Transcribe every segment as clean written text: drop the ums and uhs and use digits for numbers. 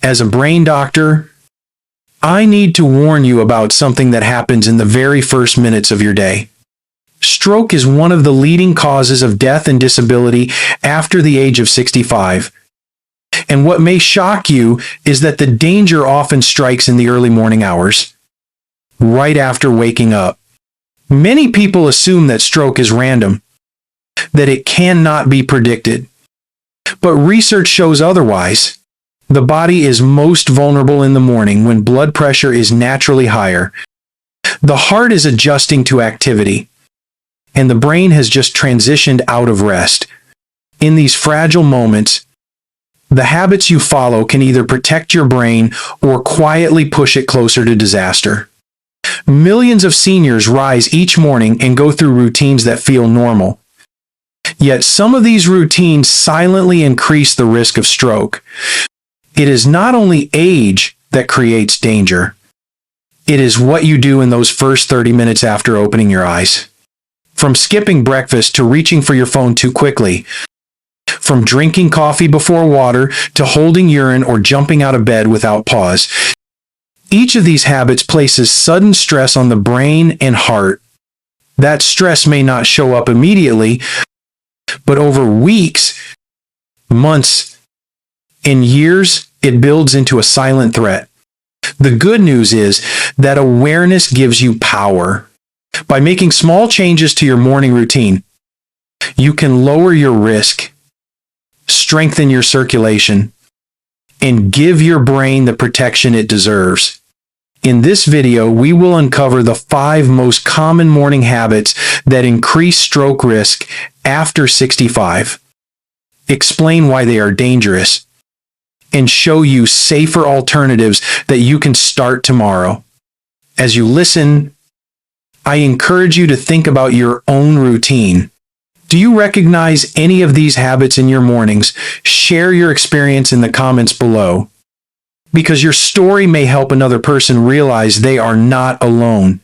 As a brain doctor, I need to warn you about something that happens in the very first minutes of your day. Stroke is one of the leading causes of death and disability after the age of 65. And what may shock you is that the danger often strikes in the early morning hours, right after waking up. Many people assume that stroke is random, that it cannot be predicted. But research shows otherwise. The body is most vulnerable in the morning when blood pressure is naturally higher. The heart is adjusting to activity, and the brain has just transitioned out of rest. In these fragile moments, the habits you follow can either protect your brain or quietly push it closer to disaster. Millions of seniors rise each morning and go through routines that feel normal. Yet some of these routines silently increase the risk of stroke. It is not only age that creates danger. It is what you do in those first 30 minutes after opening your eyes. From skipping breakfast to reaching for your phone too quickly. From drinking coffee before water to holding urine or jumping out of bed without pause. Each of these habits places sudden stress on the brain and heart. That stress may not show up immediately, but over weeks, months, and years, it builds into a silent threat. The good news is that awareness gives you power. By making small changes to your morning routine, you can lower your risk, strengthen your circulation, and give your brain the protection it deserves. In this video, we will uncover the 5 most common morning habits that increase stroke risk after 65, explain why they are dangerous, and show you safer alternatives that you can start tomorrow. As you listen, I encourage you to think about your own routine. Do you recognize any of these habits in your mornings? Share your experience in the comments below, because your story may help another person realize they are not alone.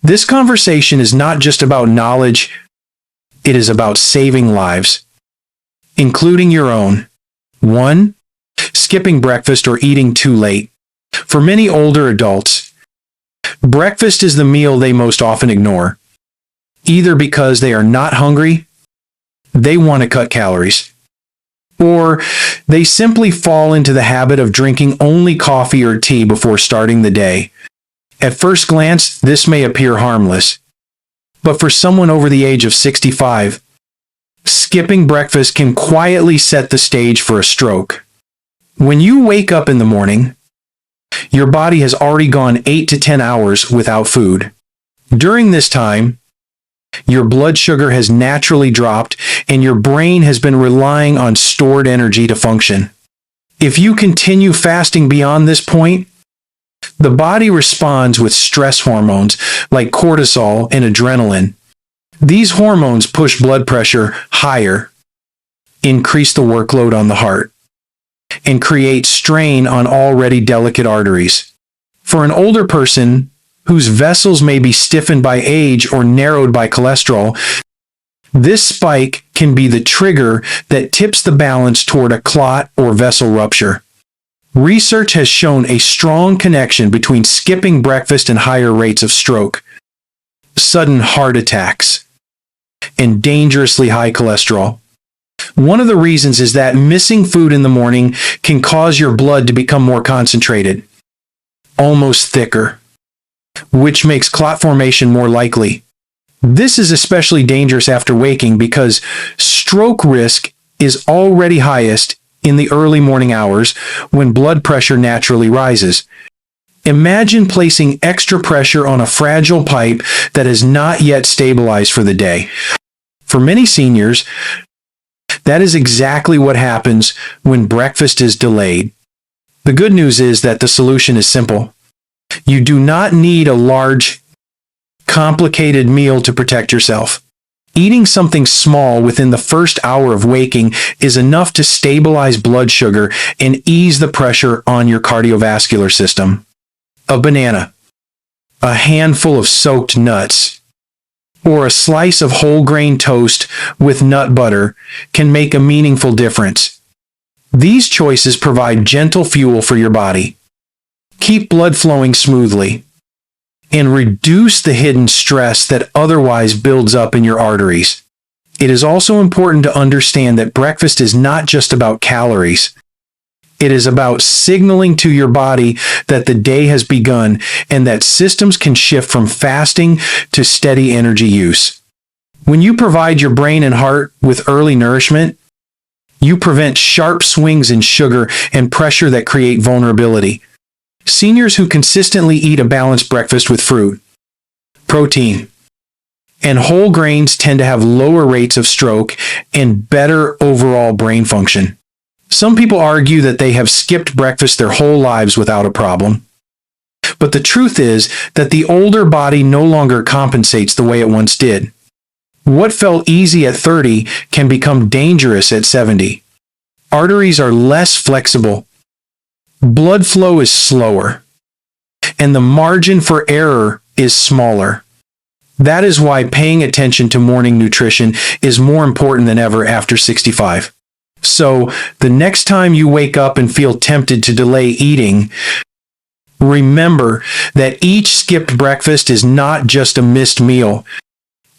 This conversation is not just about knowledge, it is about saving lives, including your own. 1. Skipping breakfast or eating too late. For many older adults, breakfast is the meal they most often ignore, either because they are not hungry, they want to cut calories, or they simply fall into the habit of drinking only coffee or tea before starting the day. At first glance, this may appear harmless, but for someone over the age of 65, skipping breakfast can quietly set the stage for a stroke. When you wake up in the morning, your body has already gone 8 to 10 hours without food. During this time, your blood sugar has naturally dropped and your brain has been relying on stored energy to function. If you continue fasting beyond this point, the body responds with stress hormones like cortisol and adrenaline. These hormones push blood pressure higher, increase the workload on the heart, and create strain on already delicate arteries. For an older person whose vessels may be stiffened by age or narrowed by cholesterol, this spike can be the trigger that tips the balance toward a clot or vessel rupture. Research has shown a strong connection between skipping breakfast and higher rates of stroke, sudden heart attacks, and dangerously high cholesterol. One of the reasons is that missing food in the morning can cause your blood to become more concentrated, almost thicker, which makes clot formation more likely. This is especially dangerous after waking because stroke risk is already highest in the early morning hours when blood pressure naturally rises. Imagine placing extra pressure on a fragile pipe that is not yet stabilized for the day. For many seniors, that is exactly what happens when breakfast is delayed. The good news is that the solution is simple. You do not need a large, complicated meal to protect yourself. Eating something small within the first hour of waking is enough to stabilize blood sugar and ease the pressure on your cardiovascular system. A banana, a handful of soaked nuts, or a slice of whole grain toast with nut butter can make a meaningful difference. These choices provide gentle fuel for your body, keep blood flowing smoothly, and reduce the hidden stress that otherwise builds up in your arteries. It is also important to understand that breakfast is not just about calories. It is about signaling to your body that the day has begun and that systems can shift from fasting to steady energy use. When you provide your brain and heart with early nourishment, you prevent sharp swings in sugar and pressure that create vulnerability. Seniors who consistently eat a balanced breakfast with fruit, protein, and whole grains tend to have lower rates of stroke and better overall brain function. Some people argue that they have skipped breakfast their whole lives without a problem. But the truth is that the older body no longer compensates the way it once did. What felt easy at 30 can become dangerous at 70. Arteries are less flexible. Blood flow is slower. And the margin for error is smaller. That is why paying attention to morning nutrition is more important than ever after 65. So, the next time you wake up and feel tempted to delay eating, remember that each skipped breakfast is not just a missed meal.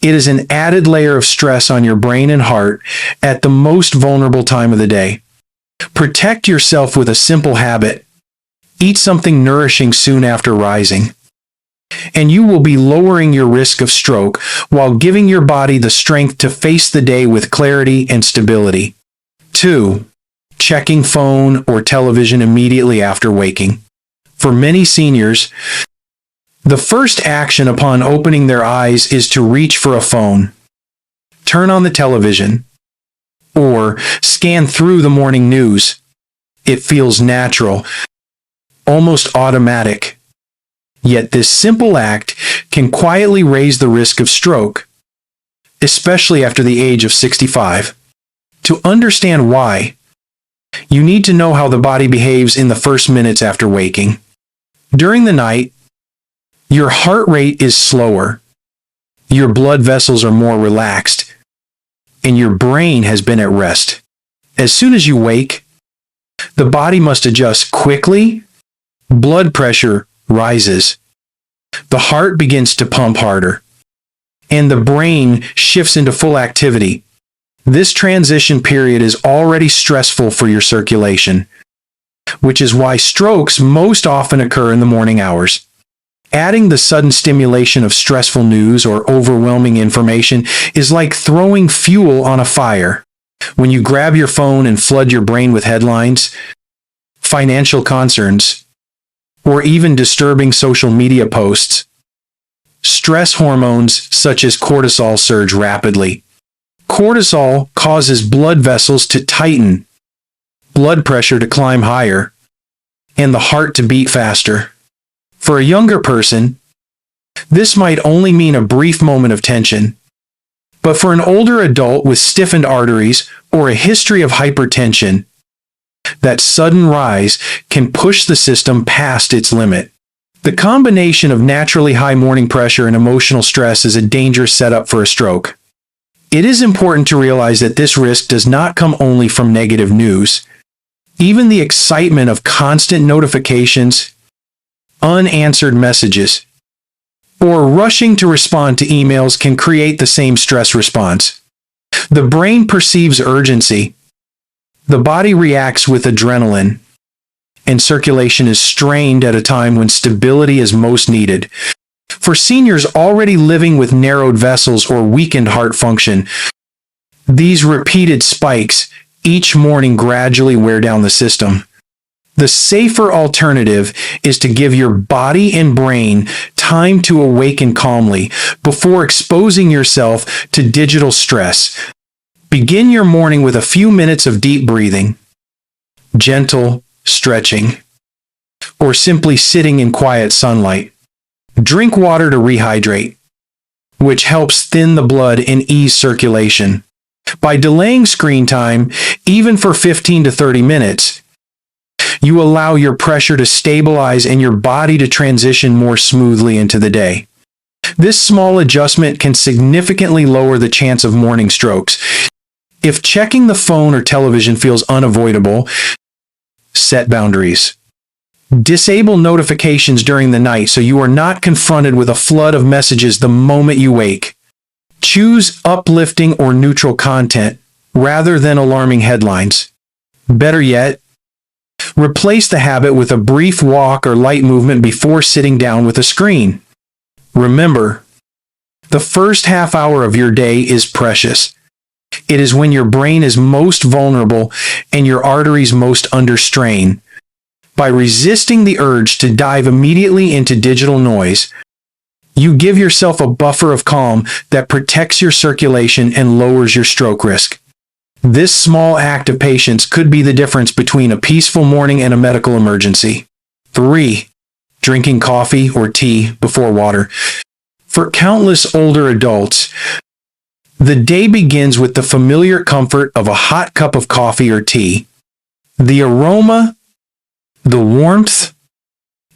It is an added layer of stress on your brain and heart at the most vulnerable time of the day. Protect yourself with a simple habit. Eat something nourishing soon after rising. And you will be lowering your risk of stroke while giving your body the strength to face the day with clarity and stability. 2. Checking phone or television immediately after waking. For many seniors, the first action upon opening their eyes is to reach for a phone, turn on the television, or scan through the morning news. It feels natural, almost automatic. Yet this simple act can quietly raise the risk of stroke, especially after the age of 65. To understand why, you need to know how the body behaves in the first minutes after waking. During the night, your heart rate is slower, your blood vessels are more relaxed, and your brain has been at rest. As soon as you wake, the body must adjust quickly. Blood pressure rises. The heart begins to pump harder, and the brain shifts into full activity. This transition period is already stressful for your circulation, which is why strokes most often occur in the morning hours. Adding the sudden stimulation of stressful news or overwhelming information is like throwing fuel on a fire. When you grab your phone and flood your brain with headlines, financial concerns, or even disturbing social media posts, stress hormones such as cortisol surge rapidly. Cortisol causes blood vessels to tighten, blood pressure to climb higher, and the heart to beat faster. For a younger person, this might only mean a brief moment of tension. But for an older adult with stiffened arteries or a history of hypertension, that sudden rise can push the system past its limit. The combination of naturally high morning pressure and emotional stress is a dangerous setup for a stroke. It is important to realize that this risk does not come only from negative news. Even the excitement of constant notifications, unanswered messages, or rushing to respond to emails can create the same stress response. The brain perceives urgency. The body reacts with adrenaline, and circulation is strained at a time when stability is most needed. For seniors already living with narrowed vessels or weakened heart function, these repeated spikes each morning gradually wear down the system. The safer alternative is to give your body and brain time to awaken calmly before exposing yourself to digital stress. Begin your morning with a few minutes of deep breathing, gentle stretching, or simply sitting in quiet sunlight. Drink water to rehydrate, which helps thin the blood and ease circulation. By delaying screen time, even for 15 to 30 minutes, you allow your pressure to stabilize and your body to transition more smoothly into the day. This small adjustment can significantly lower the chance of morning strokes. If checking the phone or television feels unavoidable, set boundaries. Disable notifications during the night so you are not confronted with a flood of messages the moment you wake. Choose uplifting or neutral content rather than alarming headlines. Better yet, replace the habit with a brief walk or light movement before sitting down with a screen. Remember, the first half hour of your day is precious. It is when your brain is most vulnerable and your arteries most under strain. By resisting the urge to dive immediately into digital noise, you give yourself a buffer of calm that protects your circulation and lowers your stroke risk. This small act of patience could be the difference between a peaceful morning and a medical emergency. 3. Drinking coffee or tea before water. For countless older adults, the day begins with the familiar comfort of a hot cup of coffee or tea. The aroma, the warmth,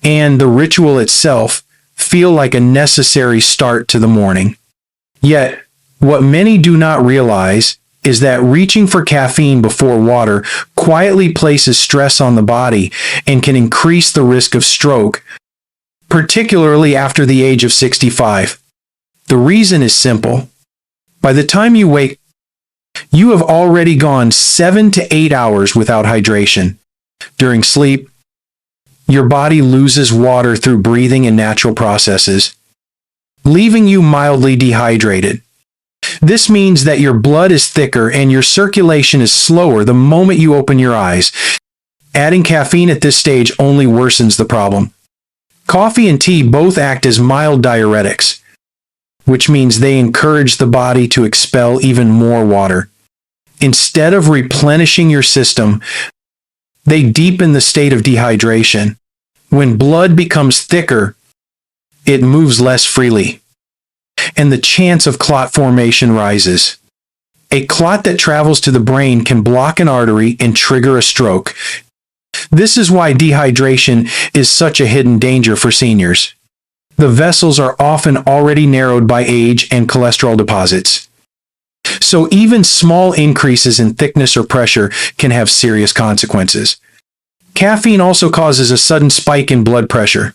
and the ritual itself feel like a necessary start to the morning. Yet, what many do not realize is that reaching for caffeine before water quietly places stress on the body and can increase the risk of stroke, particularly after the age of 65. The reason is simple. By the time you wake, you have already gone 7 to 8 hours without hydration. During sleep, your body loses water through breathing and natural processes, leaving you mildly dehydrated. This means that your blood is thicker and your circulation is slower the moment you open your eyes. Adding caffeine at this stage only worsens the problem. Coffee and tea both act as mild diuretics, which means they encourage the body to expel even more water. Instead of replenishing your system, they deepen the state of dehydration. When blood becomes thicker, it moves less freely, and the chance of clot formation rises. A clot that travels to the brain can block an artery and trigger a stroke. This is why dehydration is such a hidden danger for seniors. The vessels are often already narrowed by age and cholesterol deposits. So even small increases in thickness or pressure can have serious consequences. Caffeine also causes a sudden spike in blood pressure,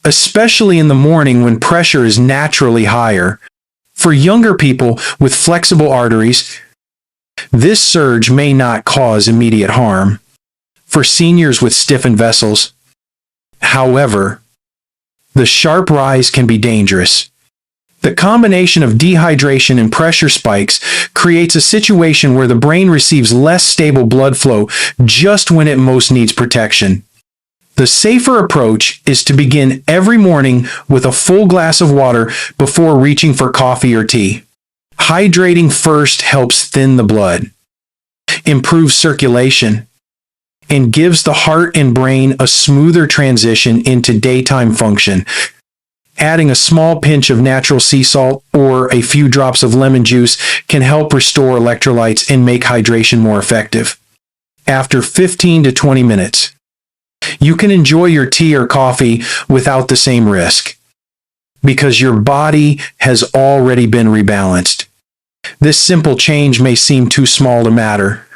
especially in the morning when pressure is naturally higher. For younger people with flexible arteries, this surge may not cause immediate harm. For seniors with stiffened vessels, however, the sharp rise can be dangerous. The combination of dehydration and pressure spikes creates a situation where the brain receives less stable blood flow just when it most needs protection. The safer approach is to begin every morning with a full glass of water before reaching for coffee or tea. Hydrating first helps thin the blood, improves circulation, and gives the heart and brain a smoother transition into daytime function. Adding a small pinch of natural sea salt or a few drops of lemon juice can help restore electrolytes and make hydration more effective. After 15 to 20 minutes, you can enjoy your tea or coffee without the same risk, because your body has already been rebalanced. This simple change may seem too small to matter,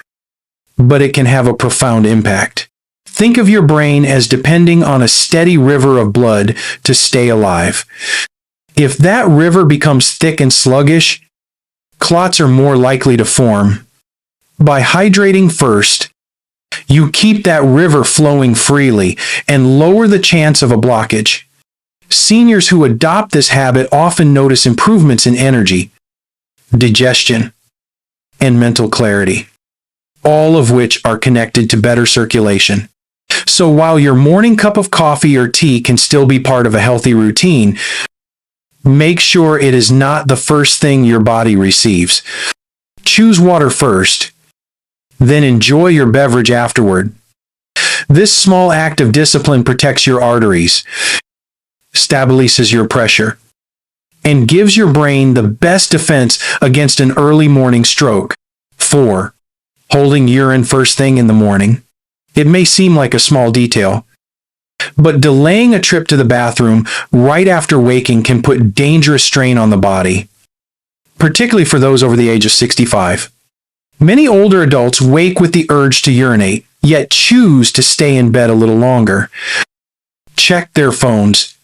but it can have a profound impact. Think of your brain as depending on a steady river of blood to stay alive. If that river becomes thick and sluggish, clots are more likely to form. By hydrating first, you keep that river flowing freely and lower the chance of a blockage. Seniors who adopt this habit often notice improvements in energy, digestion, and mental clarity, all of which are connected to better circulation. So while your morning cup of coffee or tea can still be part of a healthy routine, make sure it is not the first thing your body receives. Choose water first, then enjoy your beverage afterward. This small act of discipline protects your arteries, stabilizes your pressure, and gives your brain the best defense against an early morning stroke. 4. Holding urine first thing in the morning. It may seem like a small detail, but delaying a trip to the bathroom right after waking can put dangerous strain on the body, particularly for those over the age of 65. Many older adults wake with the urge to urinate, yet choose to stay in bed a little longer, check their phones,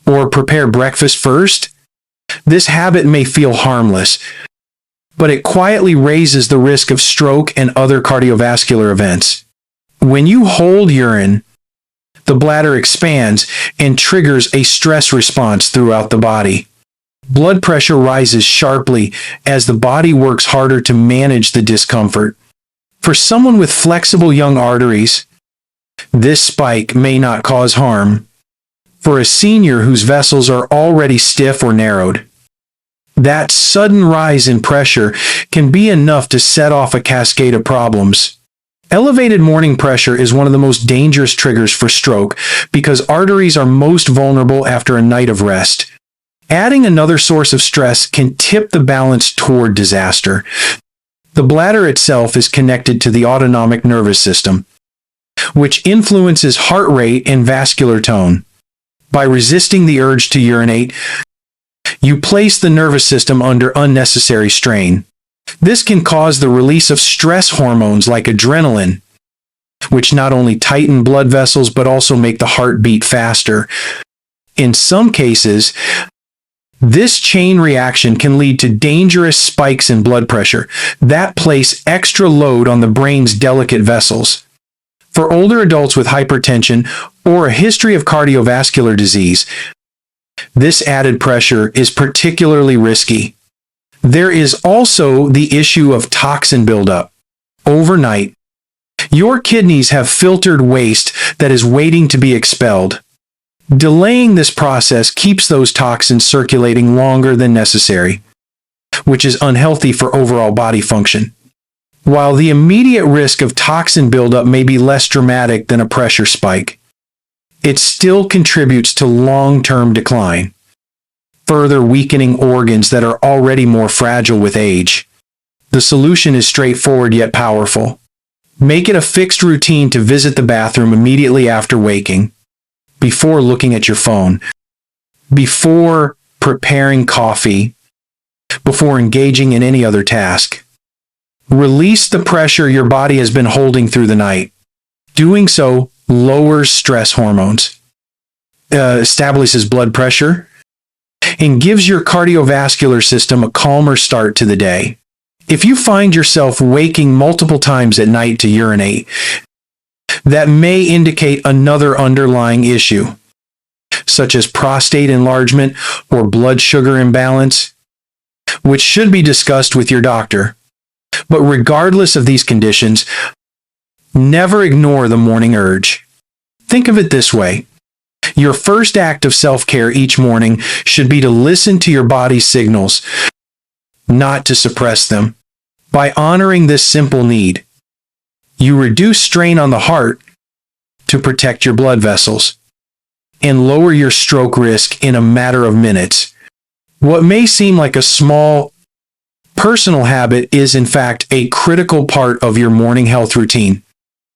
or prepare breakfast first. This habit may feel harmless, but it quietly raises the risk of stroke and other cardiovascular events. When you hold urine, the bladder expands and triggers a stress response throughout the body. Blood pressure rises sharply as the body works harder to manage the discomfort. For someone with flexible young arteries, this spike may not cause harm. For a senior whose vessels are already stiff or narrowed, that sudden rise in pressure can be enough to set off a cascade of problems. Elevated morning pressure is one of the most dangerous triggers for stroke because arteries are most vulnerable after a night of rest. Adding another source of stress can tip the balance toward disaster. The bladder itself is connected to the autonomic nervous system, which influences heart rate and vascular tone. By resisting the urge to urinate, you place the nervous system under unnecessary strain. This can cause the release of stress hormones like adrenaline, which not only tighten blood vessels but also make the heart beat faster. In some cases, this chain reaction can lead to dangerous spikes in blood pressure that place extra load on the brain's delicate vessels. For older adults with hypertension or a history of cardiovascular disease, this added pressure is particularly risky. There is also the issue of toxin buildup. Overnight, your kidneys have filtered waste that is waiting to be expelled. Delaying this process keeps those toxins circulating longer than necessary, which is unhealthy for overall body function. While the immediate risk of toxin buildup may be less dramatic than a pressure spike, it still contributes to long-term decline, further weakening organs that are already more fragile with age. The solution is straightforward yet powerful. Make it a fixed routine to visit the bathroom immediately after waking, before looking at your phone, before preparing coffee, before engaging in any other task. Release the pressure your body has been holding through the night. Doing so lowers stress hormones, establishes blood pressure, and gives your cardiovascular system a calmer start to the day. If you find yourself waking multiple times at night to urinate, that may indicate another underlying issue, such as prostate enlargement or blood sugar imbalance, which should be discussed with your doctor. But regardless of these conditions, never ignore the morning urge. Think of it this way. Your first act of self-care each morning should be to listen to your body's signals, not to suppress them. By honoring this simple need, you reduce strain on the heart to protect your blood vessels and lower your stroke risk in a matter of minutes. What may seem like a small personal habit is in fact a critical part of your morning health routine.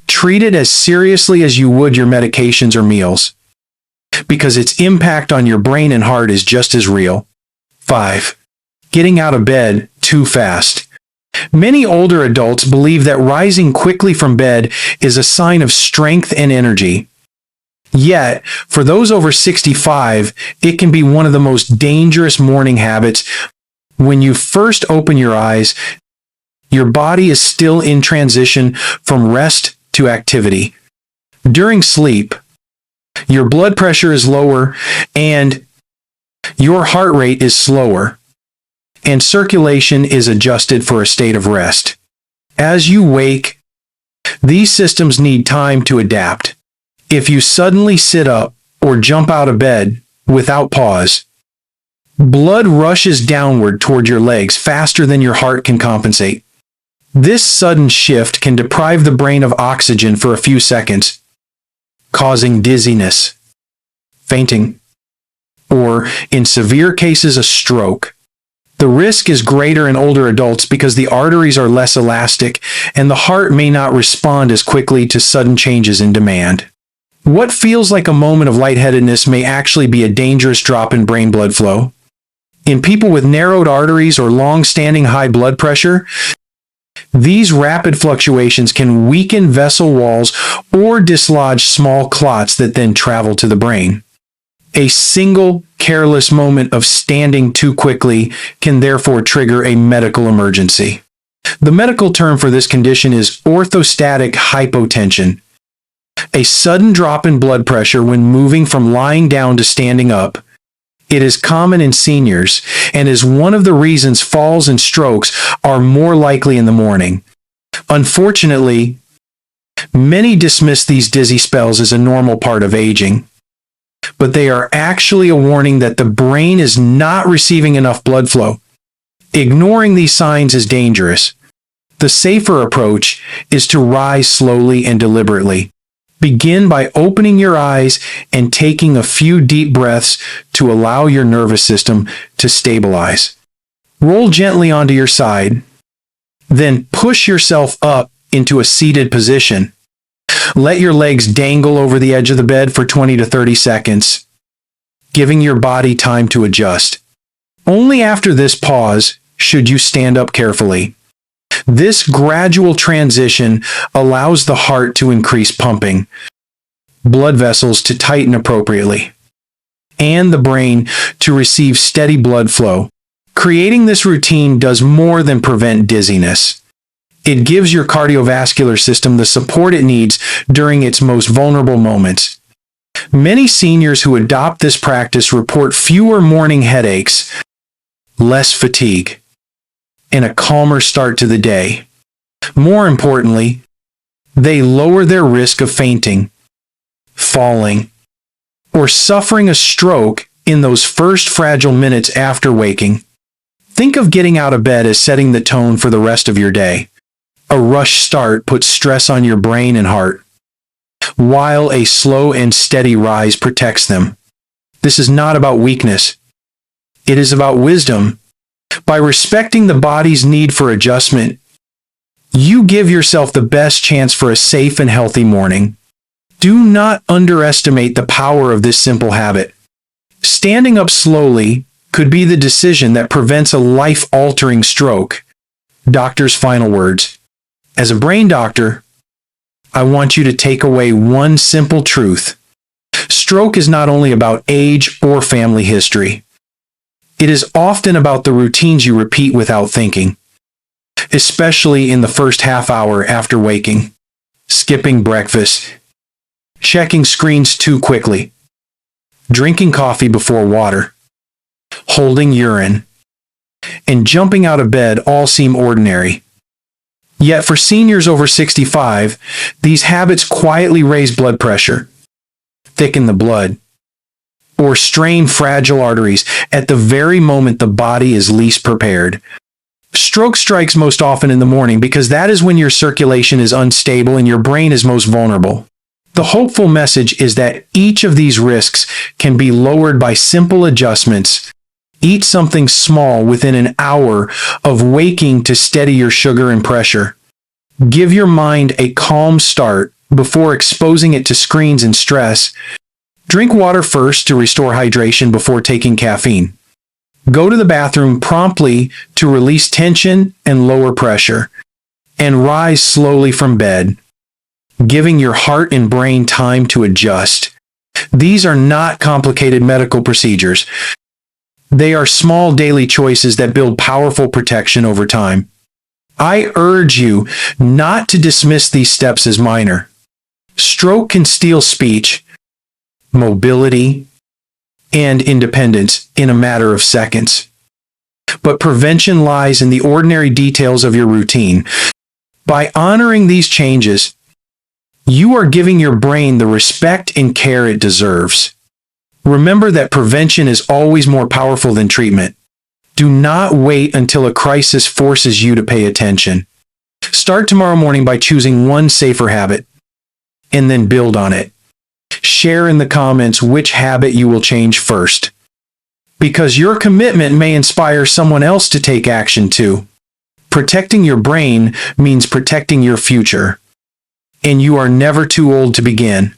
Treat it as seriously as you would your medications or meals, because its impact on your brain and heart is just as real. 5. Getting out of bed too fast. Many older adults believe that rising quickly from bed is a sign of strength and energy. Yet, for those over 65, it can be one of the most dangerous morning habits. When you first open your eyes, your body is still in transition from rest to activity. During sleep, your blood pressure is lower and your heart rate is slower, and circulation is adjusted for a state of rest. As you wake, these systems need time to adapt. If you suddenly sit up or jump out of bed without pause, blood rushes downward toward your legs faster than your heart can compensate. This sudden shift can deprive the brain of oxygen for a few seconds, causing dizziness, fainting, or, in severe cases, a stroke. The risk is greater in older adults because the arteries are less elastic and the heart may not respond as quickly to sudden changes in demand. What feels like a moment of lightheadedness may actually be a dangerous drop in brain blood flow. In people with narrowed arteries or long-standing high blood pressure, These rapid fluctuations can weaken vessel walls or dislodge small clots that then travel to the brain. A single careless moment of standing too quickly can therefore trigger a medical emergency. The medical term for this condition is orthostatic hypotension, a sudden drop in blood pressure when moving from lying down to standing up. It is common in seniors and is one of the reasons falls and strokes are more likely in the morning. Unfortunately, many dismiss these dizzy spells as a normal part of aging, but they are actually a warning that the brain is not receiving enough blood flow. Ignoring these signs is dangerous. The safer approach is to rise slowly and deliberately. Begin by opening your eyes and taking a few deep breaths to allow your nervous system to stabilize. Roll gently onto your side, then push yourself up into a seated position. Let your legs dangle over the edge of the bed for 20 to 30 seconds, giving your body time to adjust. Only after this pause should you stand up carefully. This gradual transition allows the heart to increase pumping, blood vessels to tighten appropriately, and the brain to receive steady blood flow. Creating this routine does more than prevent dizziness. It gives your cardiovascular system the support it needs during its most vulnerable moments. Many seniors who adopt this practice report fewer morning headaches, less fatigue, and a calmer start to the day. More importantly, they lower their risk of fainting, falling, or suffering a stroke in those first fragile minutes after waking. Think of getting out of bed as setting the tone for the rest of your day. A rush start puts stress on your brain and heart, while a slow and steady rise protects them. This is not about weakness. It is about wisdom. By respecting the body's need for adjustment, you give yourself the best chance for a safe and healthy morning. Do not underestimate the power of this simple habit. Standing up slowly could be the decision that prevents a life-altering stroke. Doctor's final words. As a brain doctor, I want you to take away one simple truth. Stroke is not only about age or family history. It is often about the routines you repeat without thinking, especially in the first half hour after waking. Skipping breakfast, checking screens too quickly, drinking coffee before water, holding urine, and jumping out of bed all seem ordinary. Yet for seniors over 65, these habits quietly raise blood pressure, thicken the blood, or strain fragile arteries at the very moment the body is least prepared. Stroke strikes most often in the morning because that is when your circulation is unstable and your brain is most vulnerable. The hopeful message is that each of these risks can be lowered by simple adjustments. Eat something small within an hour of waking to steady your sugar and pressure. Give your mind a calm start before exposing it to screens and stress. Drink water first to restore hydration before taking caffeine. Go to the bathroom promptly to release tension and lower pressure. And rise slowly from bed, giving your heart and brain time to adjust. These are not complicated medical procedures. They are small daily choices that build powerful protection over time. I urge you not to dismiss these steps as minor. Stroke can steal speech, mobility, and independence in a matter of seconds. But prevention lies in the ordinary details of your routine. By honoring these changes, you are giving your brain the respect and care it deserves. Remember that prevention is always more powerful than treatment. Do not wait until a crisis forces you to pay attention. Start tomorrow morning by choosing one safer habit, and then build on it. Share in the comments which habit you will change first, because your commitment may inspire someone else to take action too. Protecting your brain means protecting your future, and you are never too old to begin.